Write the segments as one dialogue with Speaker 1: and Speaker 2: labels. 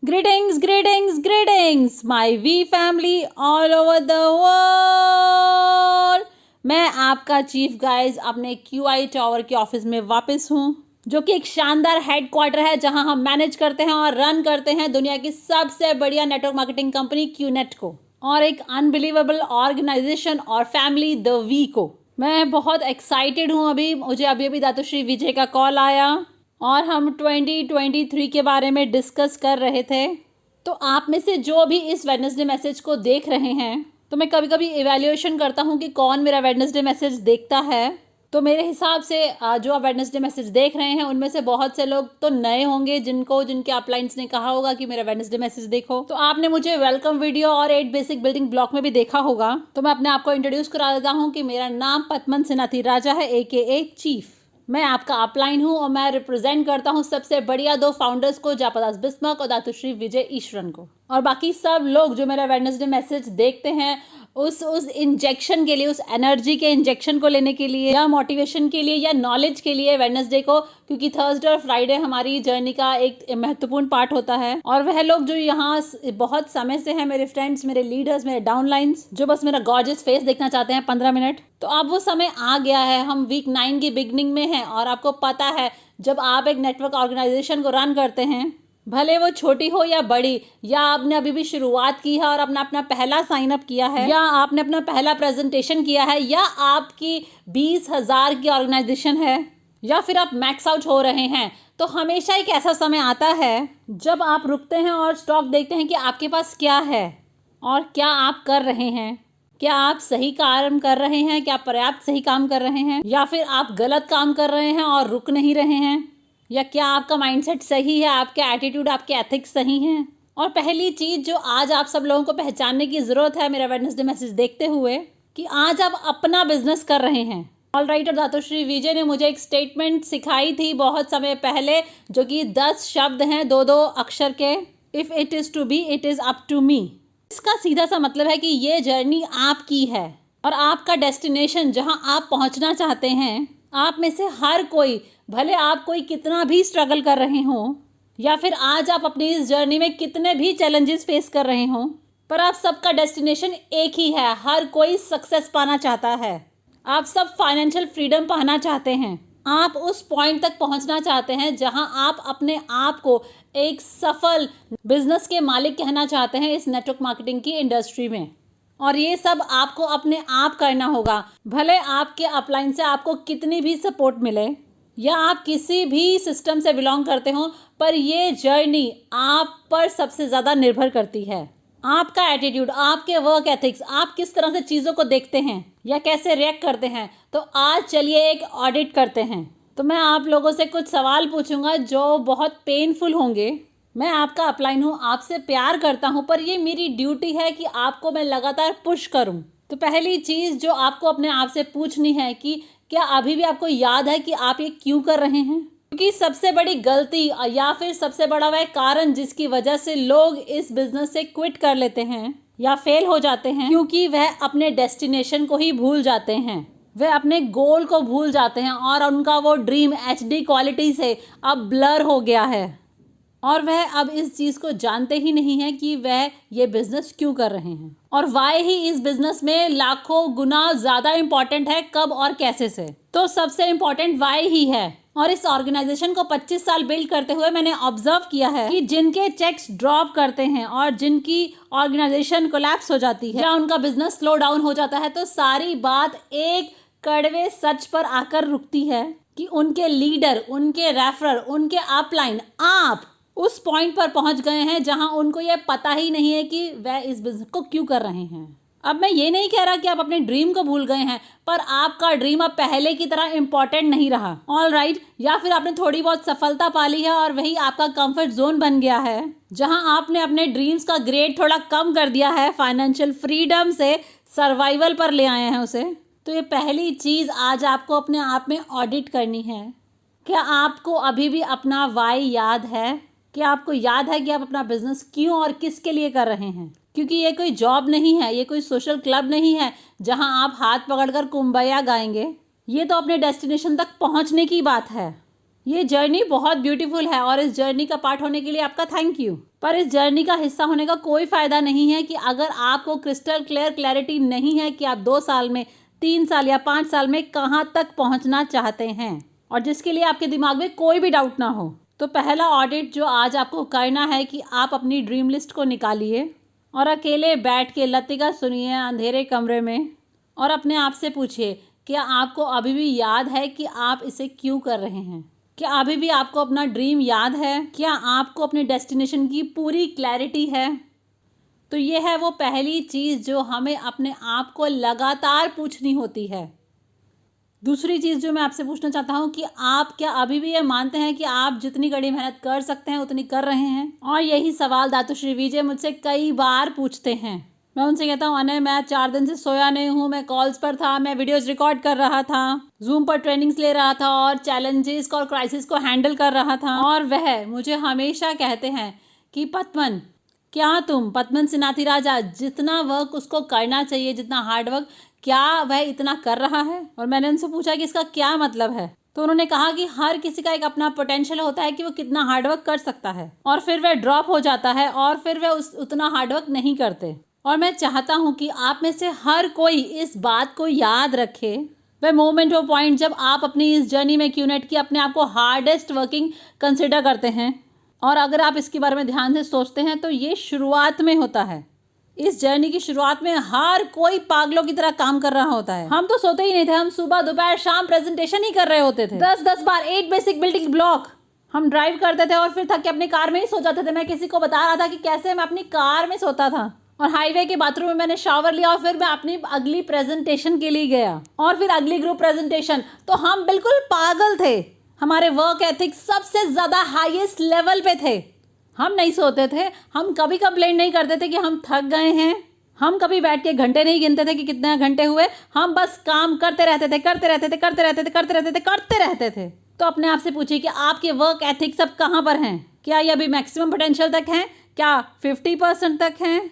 Speaker 1: Greetings, greetings, greetings, my V family all over the world. मैं आपका chief guys अपने QI tower के office में वापस हूँ, जो कि एक शानदार हेडक्वार्टर है जहां हम मैनेज करते हैं और रन करते हैं दुनिया की सबसे बढ़िया नेटवर्क मार्केटिंग कंपनी QNet को और एक अनबिलीवेबल ऑर्गेनाइजेशन और फैमिली द वी को। मैं बहुत एक्साइटेड हूँ। मुझे अभी दातुश्री विजय का कॉल आया और हम 2023 के बारे में डिस्कस कर रहे थे। तो आप में से जो भी इस वेडनेसडे मैसेज को देख रहे हैं, तो मैं कभी कभी इवैल्यूएशन करता हूँ कि कौन मेरा वेडनेसडे मैसेज देखता है। तो मेरे हिसाब से जो आप वेडनेसडे मैसेज देख रहे हैं उनमें से बहुत से लोग तो नए होंगे जिनके अपलाइंस ने कहा होगा कि मेरा वेडनेसडे मैसेज देखो। तो आपने मुझे वेलकम वीडियो और 8 बेसिक बिल्डिंग ब्लॉक में भी देखा होगा। तो मैं अपने आप को इंट्रोड्यूस करा देता हूँ कि मेरा नाम पद्मन सिन्हाथी राजा है, AKA चीफ। मैं आपका अपलाइन हूँ और मैं रिप्रेजेंट करता हूँ सबसे बढ़िया 2 फाउंडर्स को, जापादास बिस्मक और दातुश्री विजय ईश्वरन को। और बाकी सब लोग जो मेरा वेडनेसडे मैसेज देखते हैं उस इंजेक्शन के लिए, उस एनर्जी के इंजेक्शन को लेने के लिए या मोटिवेशन के लिए या नॉलेज के लिए वेडनेसडे को, क्योंकि थर्सडे और फ्राइडे हमारी जर्नी का एक महत्वपूर्ण पार्ट होता है। और वह लोग जो यहाँ बहुत समय से हैं, मेरे फ्रेंड्स, मेरे लीडर्स, मेरे डाउनलाइंस, जो बस मेरा गॉर्जियस फेस देखना चाहते हैं 15 मिनट, तो अब वो समय आ गया है। हम वीक 9 की बिगनिंग में हैं और आपको पता है जब आप एक नेटवर्क ऑर्गेनाइजेशन को रन करते हैं, भले वो छोटी हो या बड़ी, या आपने अभी भी शुरुआत की है और अपना पहला साइन अप किया है, या आपने अपना पहला प्रेजेंटेशन किया है, या आपकी 20,000 की ऑर्गेनाइजेशन है, या फिर आप मैक्स आउट हो रहे हैं, तो हमेशा एक ऐसा समय आता है जब आप रुकते हैं और स्टॉक देखते हैं कि आपके पास क्या है और क्या आप कर रहे हैं। क्या आप सही काम कर रहे हैं? क्या पर्याप्त सही काम कर रहे हैं, या फिर आप गलत काम कर रहे हैं और रुक नहीं रहे हैं? या क्या आपका माइंडसेट सही है, आपके एटीट्यूड, आपके एथिक्स सही हैं? और पहली चीज़ जो आज आप सब लोगों को पहचानने की ज़रूरत है मेरा वेडनेसडे मैसेज देखते हुए, कि आज आप अपना बिजनेस कर रहे हैं। ऑल राइटर दातुश्री विजय ने मुझे एक स्टेटमेंट सिखाई थी बहुत समय पहले, जो कि 10 शब्द हैं, 2-2 अक्षर के। If it is to be, it is up to me. इसका सीधा सा मतलब है कि ये जर्नी आपकी है और आपका डेस्टिनेशन जहाँ आप पहुँचना चाहते हैं, आप में से हर कोई, भले आप कोई कितना भी स्ट्रगल कर रहे हों, या फिर आज आप अपनी इस जर्नी में कितने भी चैलेंजेस फेस कर रहे हों, पर आप सबका डेस्टिनेशन एक ही है। हर कोई सक्सेस पाना चाहता है। आप सब फाइनेंशियल फ्रीडम पाना चाहते हैं। आप उस पॉइंट तक पहुंचना चाहते हैं जहां आप अपने आप को एक सफल बिजनेस के मालिक कहना चाहते हैं इस नेटवर्क मार्केटिंग की इंडस्ट्री में। और ये सब आपको अपने आप करना होगा, भले आपके अपलाइन से आपको कितनी भी सपोर्ट मिले या आप किसी भी सिस्टम से बिलोंग करते हो, पर ये जर्नी आप पर सबसे ज़्यादा निर्भर करती है। आपका एटीट्यूड, आपके वर्क एथिक्स, आप किस तरह से चीज़ों को देखते हैं या कैसे रिएक्ट करते हैं। तो आज चलिए एक ऑडिट करते हैं। तो मैं आप लोगों से कुछ सवाल पूछूंगा जो बहुत पेनफुल होंगे। मैं आपका अपलाइन हूँ, आपसे प्यार करता हूँ, पर ये मेरी ड्यूटी है कि आपको मैं लगातार पुश करूँ। तो पहली चीज़ जो आपको अपने आप से पूछनी है कि क्या अभी भी आपको याद है कि आप ये क्यों कर रहे हैं? क्योंकि सबसे बड़ी गलती या फिर सबसे बड़ा वह कारण जिसकी वजह से लोग इस बिजनेस से क्विट कर लेते हैं या फेल हो जाते हैं, क्योंकि वह अपने डेस्टिनेशन को ही भूल जाते हैं, वह अपने गोल को भूल जाते हैं और उनका वो ड्रीम HD क्वालिटी से अब ब्लर हो गया है और वह अब इस चीज़ को जानते ही नहीं है कि वह ये बिज़नेस क्यों कर रहे हैं और वाई ही इस बिज़नेस में लाखों गुना ज़्यादा इम्पॉर्टेंट है कब और कैसे से। तो सबसे इम्पॉर्टेंट वाई ही है। और इस ऑर्गेनाइजेशन को 25 साल बिल्ड करते हुए मैंने ऑब्जर्व किया है कि जिनके चेक्स ड्रॉप करते हैं और जिनकी ऑर्गेनाइजेशन कोलैप्स हो जाती है या उनका बिजनेस स्लो डाउन हो जाता है, तो सारी बात एक कड़वे सच पर आकर रुकती है कि उनके लीडर, उनके रेफरर, उनके अपलाइन, आप उस पॉइंट पर पहुंच गए हैं जहां उनको यह पता ही नहीं है कि वह इस बिजनेस को क्यों कर रहे हैं। अब मैं ये नहीं कह रहा कि आप अपने ड्रीम को भूल गए हैं, पर आपका ड्रीम अब पहले की तरह इम्पॉर्टेंट नहीं रहा। ऑल राइट, या फिर आपने थोड़ी बहुत सफलता पा ली है और वही आपका कंफर्ट जोन बन गया है, जहां आपने अपने ड्रीम्स का ग्रेड थोड़ा कम कर दिया है, फाइनेंशियल फ्रीडम से सर्वाइवल पर ले आए हैं उसे। तो ये पहली चीज़ आज आपको अपने आप में ऑडिट करनी है। क्या आपको अभी भी अपना वाई याद है? क्या आपको याद है कि आप अपना बिजनेस क्यों और किसके लिए कर रहे हैं? क्योंकि ये कोई जॉब नहीं है, ये कोई सोशल क्लब नहीं है जहां आप हाथ पकड़कर कुंबया गाएंगे। ये तो अपने डेस्टिनेशन तक पहुंचने की बात है। ये जर्नी बहुत ब्यूटीफुल है और इस जर्नी का पार्ट होने के लिए आपका थैंक यू। पर इस जर्नी का हिस्सा होने का कोई फ़ायदा नहीं है कि अगर आपको क्रिस्टल क्लियर क्लैरिटी नहीं है कि आप 2 साल में, 3 साल या 5 साल में कहाँ तक पहुँचना चाहते हैं, और जिसके लिए आपके दिमाग में कोई भी डाउट ना हो। तो पहला ऑडिट जो आज आपको करना है कि आप अपनी ड्रीम लिस्ट को निकालिए और अकेले बैठ के लतिका सुनिए अंधेरे कमरे में और अपने आप से पूछिए, क्या आपको अभी भी याद है कि आप इसे क्यों कर रहे हैं? क्या अभी भी आपको अपना ड्रीम याद है? क्या आपको अपने डेस्टिनेशन की पूरी क्लैरिटी है? तो ये है वो पहली चीज़ जो हमें अपने आप को लगातार पूछनी होती है। दूसरी चीज़ जो मैं आपसे पूछना चाहता हूँ कि आप क्या अभी भी ये मानते हैं कि आप जितनी कड़ी मेहनत कर सकते हैं उतनी कर रहे हैं? और यही सवाल दातुश्री विजय मुझसे कई बार पूछते हैं। मैं उनसे कहता हूँ, अने मैं 4 दिन से सोया नहीं हूँ, मैं कॉल्स पर था, मैं वीडियोस रिकॉर्ड कर रहा था, जूम पर ट्रेनिंग्स ले रहा था और चैलेंजेस और क्राइसिस को हैंडल कर रहा था। और वह मुझे हमेशा कहते हैं कि पद्मन, क्या तुम, पद्मन सिनाथी राजा, जितना वर्क उसको करना चाहिए, जितना हार्ड वर्क, क्या वह इतना कर रहा है? और मैंने उनसे पूछा कि इसका क्या मतलब है? तो उन्होंने कहा कि हर किसी का एक अपना पोटेंशियल होता है कि वो कितना हार्डवर्क कर सकता है, और फिर वह ड्रॉप हो जाता है और फिर वह उतना हार्डवर्क नहीं करते। और मैं चाहता हूँ कि आप में से हर कोई इस बात को याद रखे, वह मोमेंट वो पॉइंट जब आप अपनी इस जर्नी में क्यूनेट की अपने आप को हार्डेस्ट वर्किंग कंसिडर करते हैं। और अगर आप इसके बारे में ध्यान से सोचते हैं तो ये शुरुआत में होता है। इस जर्नी की शुरुआत में हर कोई पागलों की तरह काम कर रहा होता है। हम तो सोते ही नहीं थे, हम सुबह दोपहर शाम प्रेजेंटेशन ही कर रहे होते थे, 10-10 बार 8 बेसिक बिल्डिंग ब्लॉक। हम ड्राइव करते थे और फिर थक के अपनी कार में ही सो जाते थे। मैं किसी को बता रहा था कि कैसे मैं अपनी कार में सोता था, और हाईवे के बाथरूम में मैंने शावर लिया और फिर मैं अपनी अगली प्रेजेंटेशन के लिए गया, और फिर अगली ग्रुप प्रेजेंटेशन। तो हम बिल्कुल पागल थे। हमारे वर्क एथिक्स सबसे ज़्यादा हाईएस्ट लेवल पे थे। हम नहीं सोते थे, हम कभी कंप्लेंट नहीं करते थे कि हम थक गए हैं, हम कभी बैठ के घंटे नहीं गिनते थे कि कितने घंटे हुए, हम बस काम करते रहते थे, करते रहते थे, करते रहते थे, करते रहते थे, करते रहते थे। तो अपने आप से पूछिए कि आपके वर्क एथिक्स अब कहाँ पर हैं? क्या ये अभी मैक्सिमम पोटेंशियल तक हैं? क्या 50% तक हैं,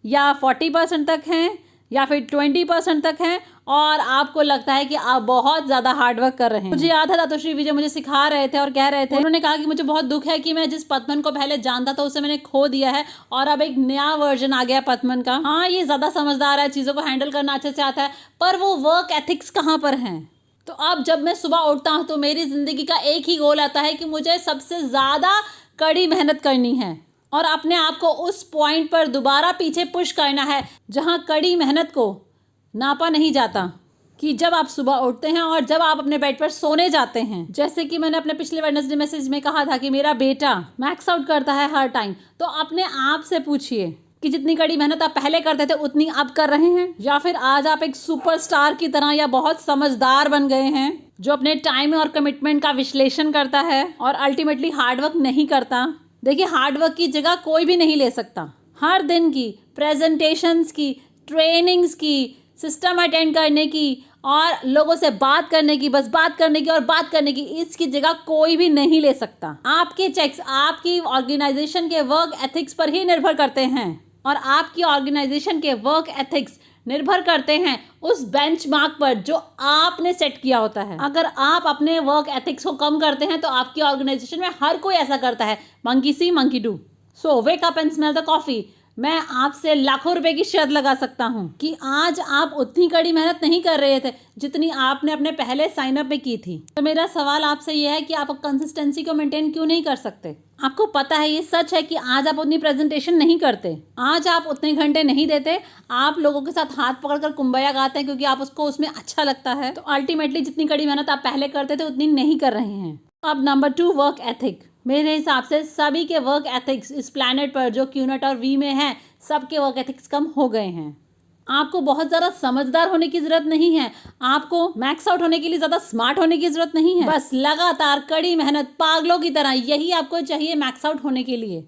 Speaker 1: या 40% तक हैं, या फिर 20% तक हैं, और आपको लगता है कि आप बहुत ज़्यादा हार्डवर्क कर रहे हैं? मुझे याद है दातुश्री विजय मुझे सिखा रहे थे और कह रहे थे, उन्होंने कहा कि मुझे बहुत दुख है कि मैं जिस पद्मन को पहले जानता था उसे मैंने खो दिया है और अब एक नया वर्जन आ गया पद्मन का। हाँ, ये ज़्यादा समझदार है, चीज़ों को हैंडल करना अच्छे से आता है, पर वो वर्क एथिक्स कहाँ पर हैं? तो अब जब मैं सुबह उठता हूँ तो मेरी ज़िंदगी का एक ही गोल आता है कि मुझे सबसे ज़्यादा कड़ी मेहनत करनी है और अपने आप को उस पॉइंट पर दोबारा पीछे पुश करना है जहाँ कड़ी मेहनत को नापा नहीं जाता। कि जब आप सुबह उठते हैं और जब आप अपने बेड पर सोने जाते हैं, जैसे कि मैंने अपने पिछले वेडनेसडे मैसेज में कहा था कि मेरा बेटा मैक्स आउट करता है हर टाइम, तो अपने आप से पूछिए कि जितनी कड़ी मेहनत आप पहले करते थे उतनी अब कर रहे हैं, या फिर आज आप एक सुपरस्टार की तरह या बहुत समझदार बन गए हैं जो अपने टाइम और कमिटमेंट का विश्लेषण करता है और अल्टीमेटली हार्डवर्क नहीं करता। देखिए, हार्डवर्क की जगह कोई भी नहीं ले सकता। हर दिन की प्रेजेंटेशंस की, ट्रेनिंग्स की, सिस्टम अटेंड करने की और लोगों से बात करने की, बस बात करने की और बात करने की, इसकी जगह कोई भी नहीं ले सकता। आपके चेक्स आपकी ऑर्गेनाइजेशन के वर्क एथिक्स पर ही निर्भर करते हैं और आपकी ऑर्गेनाइजेशन के वर्क एथिक्स निर्भर करते हैं उस बेंचमार्क पर जो आपने सेट किया होता है। अगर आप अपने वर्क एथिक्स को कम करते हैं तो आपकी ऑर्गेनाइजेशन में हर कोई ऐसा करता है, monkey C monkey do. So wake up and smell the coffee. मैं आपसे लाखों रुपए की शर्त लगा सकता हूं कि आज आप उतनी कड़ी मेहनत नहीं कर रहे थे जितनी आपने अपने पहले साइन अप में की थी। तो मेरा सवाल आपसे यह है कि आप कंसिस्टेंसी को मेंटेन क्यों नहीं कर सकते? आपको पता है, ये सच है कि आज आप उतनी प्रेजेंटेशन नहीं करते, आज आप उतने घंटे नहीं देते, आप लोगों के साथ हाथ पकड़कर कुंबया गाते हैं क्योंकि आप उसको उसमें अच्छा लगता है। तो अल्टीमेटली जितनी कड़ी मेहनत आप पहले करते थे उतनी नहीं कर रहे हैं। अब नंबर 2, वर्क एथिक। मेरे हिसाब से सभी के वर्क एथिक्स इस प्लैनेट पर जो क्यूनेट और वी में हैं, सबके वर्क एथिक्स कम हो गए हैं। आपको बहुत ज़्यादा समझदार होने की ज़रूरत नहीं है, आपको मैक्स आउट होने के लिए ज़्यादा स्मार्ट होने की ज़रूरत नहीं है, बस लगातार कड़ी मेहनत पागलों की तरह, यही आपको चाहिए मैक्स आउट होने के लिए।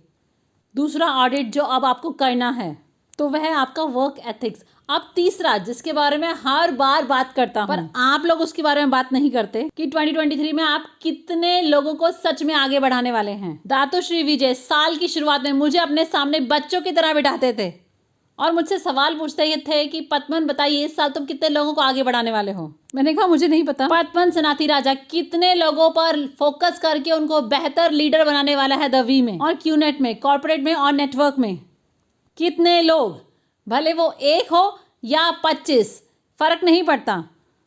Speaker 1: दूसरा ऑडिट जो अब आपको करना है तो वह है आपका वर्क एथिक्स। अब तीसरा, जिसके बारे में हर बार बात करता हूं, पर आप लोग उसके बारे में बात नहीं करते कि 2023 में आप कितने लोगों को सच में आगे बढ़ाने वाले हैं। दातुश्री विजय साल की शुरुआत में मुझे अपने सामने बच्चों की तरह बिठाते थे और मुझसे सवाल पूछते ये थे कि पद्मन बताइए इस साल तुम कितने लोगों को आगे बढ़ाने वाले हो। मैंने कहा मुझे नहीं पता। पद्मन सनाथी राजा कितने लोगों पर फोकस करके उनको बेहतर लीडर बनाने वाला है द वी में और क्यूनेट में, कॉर्पोरेट में और नेटवर्क में। कितने लोग, भले वो 1 हो या 25, फर्क नहीं पड़ता,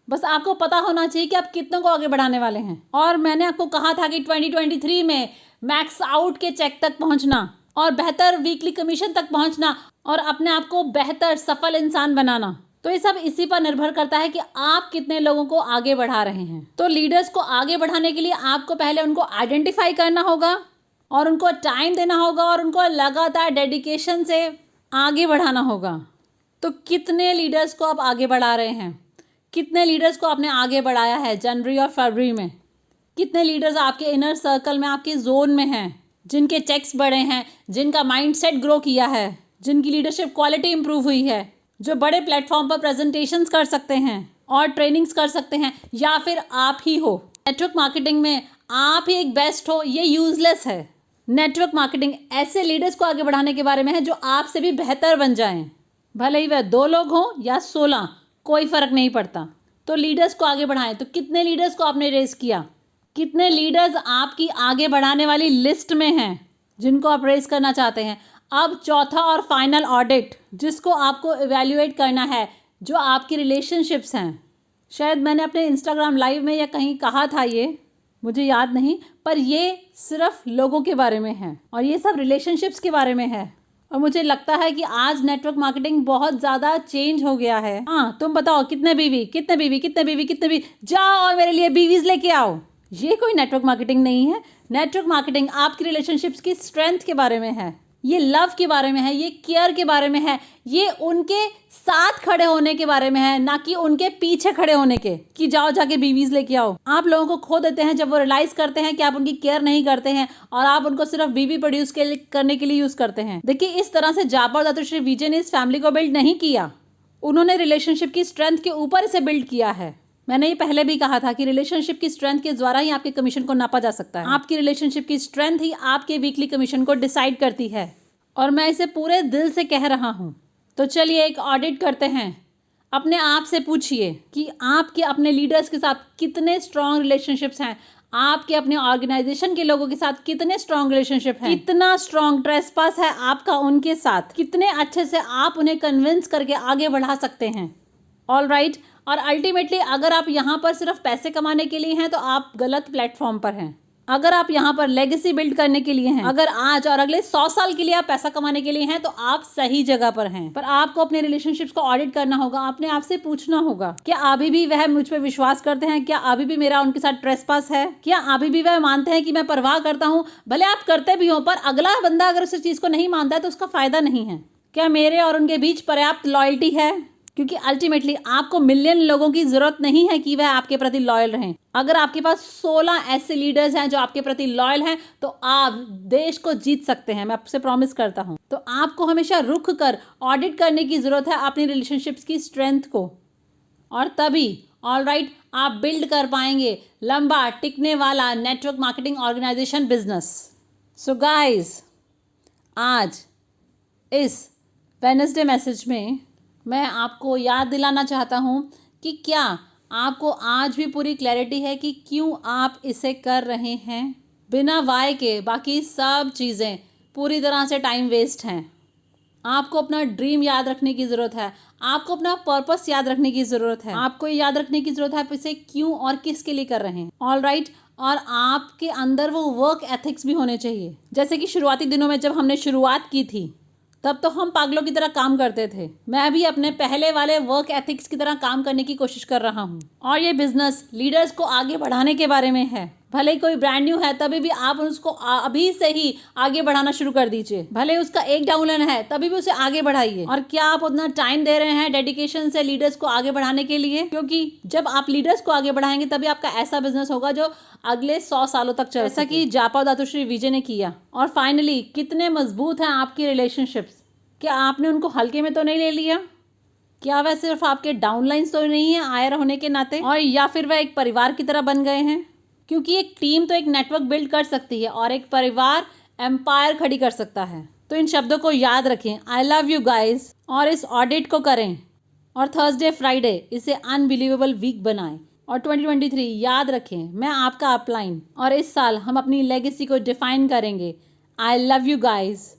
Speaker 1: बस आपको पता होना चाहिए कि आप कितनों को आगे बढ़ाने वाले हैं। और मैंने आपको कहा था कि 2023 में मैक्स आउट के चेक तक पहुंचना और बेहतर वीकली कमीशन तक पहुंचना और अपने आप को बेहतर सफल इंसान बनाना, तो ये सब इसी पर निर्भर करता है कि आप कितने लोगों को आगे बढ़ा रहे हैं। तो लीडर्स को आगे बढ़ाने के लिए आपको पहले उनको आइडेंटिफाई करना होगा और उनको टाइम देना होगा और उनको लगातार डेडिकेशन से आगे बढ़ाना होगा। तो कितने लीडर्स को आप आगे बढ़ा रहे हैं? कितने लीडर्स को आपने आगे बढ़ाया है जनवरी और फरवरी में? कितने लीडर्स आपके इनर सर्कल में, आपके जोन में हैं, जिनके चेक्स बढ़े हैं, जिनका माइंडसेट ग्रो किया है, जिनकी लीडरशिप क्वालिटी इंप्रूव हुई है, जो बड़े प्लेटफॉर्म पर प्रेजेंटेशंस कर सकते हैं और ट्रेनिंग्स कर सकते हैं, या फिर आप ही हो? नेटवर्क मार्केटिंग में आप ही एक बेस्ट हो, ये यूजलेस है। नेटवर्क मार्केटिंग ऐसे लीडर्स को आगे बढ़ाने के बारे में है जो आपसे भी बेहतर बन जाएं, भले ही वह 2 लोग हों या 16, कोई फ़र्क नहीं पड़ता। तो लीडर्स को आगे बढ़ाएं। तो कितने लीडर्स को आपने रेस किया? कितने लीडर्स आपकी आगे बढ़ाने वाली लिस्ट में हैं जिनको आप रेस करना चाहते हैं? अब चौथा और फाइनल ऑडिट जिसको आपको इवैल्यूएट करना है, जो आपकी रिलेशनशिप्स हैं। शायद मैंने अपने इंस्टाग्राम लाइव में या कहीं कहा था, ये मुझे याद नहीं, पर ये सिर्फ लोगों के बारे में है और ये सब रिलेशनशिप्स के बारे में है। और मुझे लगता है कि आज नेटवर्क मार्केटिंग बहुत ज़्यादा चेंज हो गया है। हाँ, तुम बताओ कितने बीवी, कितने बीवी, कितने बीवी, कितने बीवी, जाओ और मेरे लिए बीवीज लेके आओ। ये कोई नेटवर्क मार्केटिंग नहीं है। नेटवर्क मार्केटिंग आपकी रिलेशनशिप्स की स्ट्रेंथ के बारे में है, ये लव के बारे में है, ये केयर के बारे में है, ये उनके साथ खड़े होने के बारे में है, ना कि उनके पीछे खड़े होने के कि जाओ जाके बीवीज लेके आओ। आप लोगों को खो देते हैं जब वो रियलाइज करते हैं कि आप उनकी केयर नहीं करते हैं और आप उनको सिर्फ बीवी प्रोड्यूस करने के लिए यूज करते हैं। देखिए, इस तरह से जापा और दातुश्री विजय ने इस फैमिली को बिल्ड नहीं किया, उन्होंने रिलेशनशिप की स्ट्रेंथ के ऊपर इसे बिल्ड किया है। मैंने ये पहले भी कहा था कि रिलेशनशिप की स्ट्रेंथ के द्वारा ही आपके कमीशन को नापा जा सकता है। आपकी रिलेशनशिप की स्ट्रेंथ ही आपके वीकली कमीशन को डिसाइड करती है और मैं इसे पूरे दिल से कह रहा हूँ। तो चलिए एक ऑडिट करते हैं। अपने आप से पूछिए कि आपके अपने लीडर्स के साथ कितने स्ट्रॉन्ग रिलेशनशिप्स हैं, आपके अपने ऑर्गेनाइजेशन के लोगों के साथ कितने स्ट्रॉन्ग रिलेशनशिप हैं, कितना स्ट्रॉन्ग ट्रेसपास है आपका उनके साथ, कितने अच्छे से आप उन्हें कन्विंस करके आगे बढ़ा सकते हैं। All right. और अल्टीमेटली अगर आप यहाँ पर सिर्फ पैसे कमाने के लिए हैं तो आप गलत प्लेटफॉर्म पर हैं। अगर आप यहाँ पर लेगेसी बिल्ड करने के लिए हैं, अगर आज और अगले 100 साल के लिए आप पैसा कमाने के लिए हैं, तो आप सही जगह पर हैं। पर आपको अपने रिलेशनशिप्स को ऑडिट करना होगा, अपने आप से पूछना होगा, क्या अभी भी वह मुझ पर विश्वास करते हैं? क्या अभी भी मेरा उनके साथ ट्रेसपास है? क्या अभी भी वह मानते हैं कि मैं परवाह करता हूँ? भले आप करते भी हो, पर अगला बंदा अगर उस चीज़ को नहीं मानता है तो उसका फायदा नहीं है। क्या मेरे और उनके बीच पर्याप्त लॉयल्टी है? क्योंकि अल्टीमेटली आपको मिलियन लोगों की जरूरत नहीं है कि वह आपके प्रति लॉयल रहें। अगर आपके पास 16 ऐसे लीडर्स हैं जो आपके प्रति लॉयल हैं, तो आप देश को जीत सकते हैं, मैं आपसे प्रॉमिस करता हूं। तो आपको हमेशा रुक कर ऑडिट करने की जरूरत है अपनी रिलेशनशिप्स की स्ट्रेंथ को, और तभी ऑल राइट आप बिल्ड कर पाएंगे लंबा टिकने वाला network marketing organisation business. So guys, आज इस वेडनेसडे मैसेज में मैं आपको याद दिलाना चाहता हूँ कि क्या आपको आज भी पूरी क्लैरिटी है कि क्यों आप इसे कर रहे हैं? बिना वाई के बाकी सब चीज़ें पूरी तरह से टाइम वेस्ट हैं। आपको अपना ड्रीम याद रखने की ज़रूरत है, आपको अपना पर्पस याद रखने की ज़रूरत है, आपको याद रखने की ज़रूरत है आप इसे क्यों और किसके लिए कर रहे हैं। All right. और आपके अंदर वो वर्क एथिक्स भी होने चाहिए। जैसे कि शुरुआती दिनों में जब हमने शुरुआत की थी, तब तो हम पागलों की तरह काम करते थे। मैं भी अपने पहले वाले वर्क एथिक्स की तरह काम करने की कोशिश कर रहा हूँ। और ये बिजनेस लीडर्स को आगे बढ़ाने के बारे में है। भले ही कोई ब्रांड न्यू है, तभी भी आप उसको अभी से ही आगे बढ़ाना शुरू कर दीजिए। भले उसका एक डाउनलाइन है, तभी भी उसे आगे बढ़ाइए। और क्या आप उतना टाइम दे रहे हैं डेडिकेशन से लीडर्स को आगे बढ़ाने के लिए? क्योंकि जब आप लीडर्स को आगे बढ़ाएंगे तभी आपका ऐसा बिजनेस होगा जो अगले 100 सालों तक चले, जैसा कि जापा और दातुश्री विजय ने किया। और फाइनली, कितने मजबूत हैं आपकी रिलेशनशिप्स? क्या आपने उनको हल्के में तो नहीं ले लिया? क्या वह सिर्फ आपके डाउनलाइंस तो नहीं है आयर होने के नाते, और या फिर वह एक परिवार की तरह बन गए हैं? क्योंकि एक टीम तो एक नेटवर्क बिल्ड कर सकती है और एक परिवार एम्पायर खड़ी कर सकता है। तो इन शब्दों को याद रखें, आई लव यू गाइज, और इस ऑडिट को करें और थर्सडे फ्राइडे इसे अनबिलीवेबल वीक बनाएं। और 2023 याद रखें, मैं आपका अपलाइन, और इस साल हम अपनी लेगेसी को डिफाइन करेंगे। I love you guys.